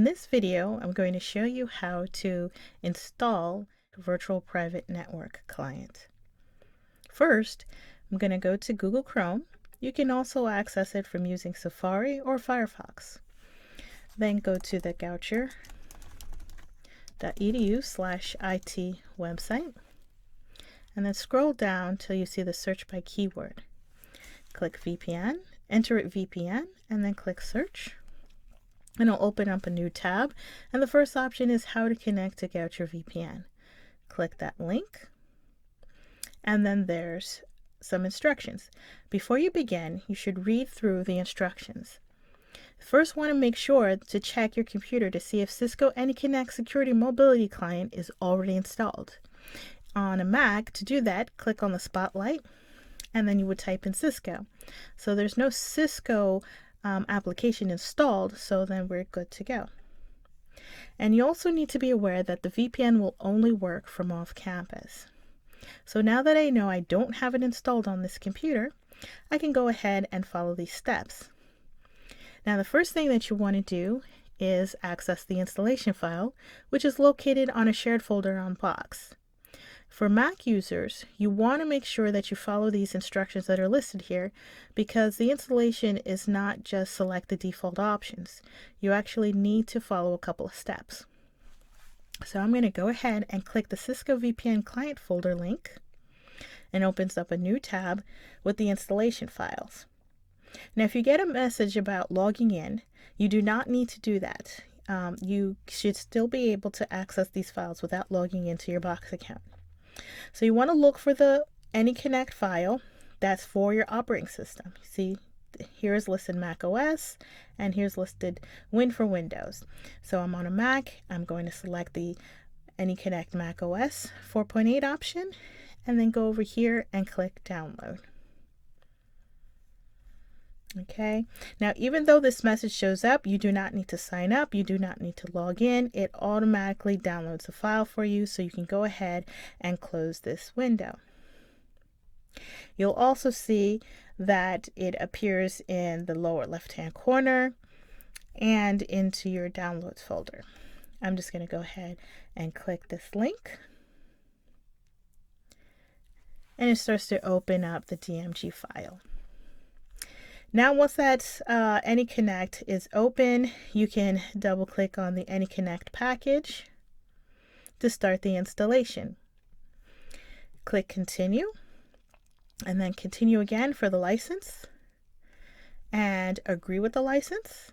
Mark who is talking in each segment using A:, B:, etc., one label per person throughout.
A: this video, I'm going to show you how to install a virtual private network client. First, I'm going to go to Google Chrome. You can also access it from using Safari or Firefox. Then go to the goucher.edu/IT website, and then scroll down till you see the search by keyword. Click VPN, enter it VPN, and then click search. And it'll open up a new tab, and the first option is how to connect to Goucher VPN. Click that link, and then there's some instructions. Before you begin, you should read through the instructions. First, want to make sure to check your computer to see if Cisco AnyConnect Security Mobility Client is already installed. On a Mac, to do that, click on the spotlight, and then you would type in Cisco. So there's no Cisco application installed, so then we're good to go. And you also need to be aware that the VPN will only work from off campus. So now that I know I don't have it installed on this computer, I can go ahead and follow these steps. Now the first thing that you want to do is access the installation file, which is located on a shared folder on Box. For Mac users, you want to make sure that you follow these instructions that are listed here, because the installation is not just select the default options. You actually need to follow a couple of steps. So I'm going to go ahead and click the Cisco VPN client folder link, and opens up a new tab with the installation files. Now if you get a message about logging in, you do not need to do that. You should still be able to access these files without logging into your Box account. So you want to look for the AnyConnect file that's for your operating system. See, here is listed Mac OS, and here's listed Win for Windows. So I'm on a Mac. I'm going to select the AnyConnect Mac OS 4.8 option, and then go over here and click download. Okay, now even though this message shows up, you do not need to sign up, you do not need to log in. It automatically downloads a file for you, so you can go ahead and close this window. You'll also see that it appears in the lower left hand corner and into your downloads folder. I'm just going to go ahead and click this link, and it starts to open up the DMG file. Now once that AnyConnect is open, you can double click on the AnyConnect package to start the installation. Click continue, and then continue again for the license, and agree with the license.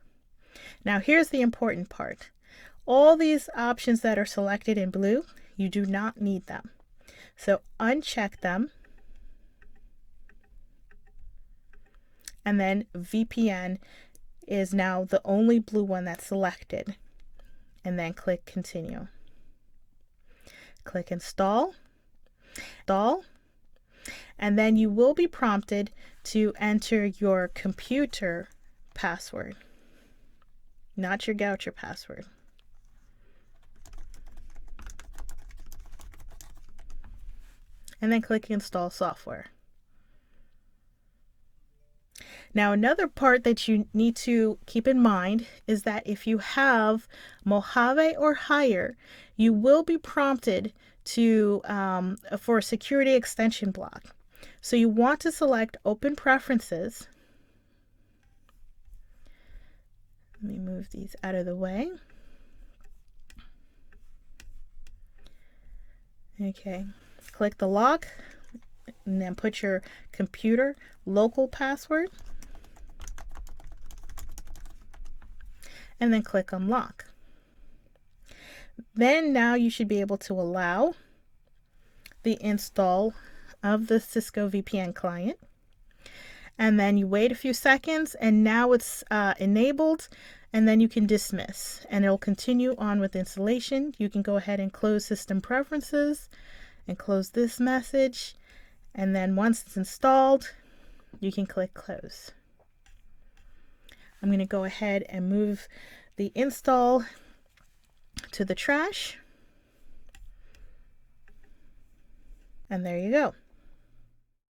A: Now here's the important part. All these options that are selected in blue, you do not need them. So uncheck them, and then VPN is now the only blue one that's selected, and then click continue. Click install, and then you will be prompted to enter your computer password, not your Goucher password. And then click install software. Now another part that you need to keep in mind is that if you have Mojave or higher, you will be prompted to for a security extension block. So you want to select Open Preferences. Let me move these out of the way. Okay, click the lock, and then put your computer local password, and then click unlock. Then now you should be able to allow the install of the Cisco VPN client, and then you wait a few seconds, and now it's enabled, and then you can dismiss, and it'll continue on with installation. You can go ahead and close system preferences and close this message, and then once it's installed, you can click close. I'm going to go ahead and move the install to the trash, and there you go.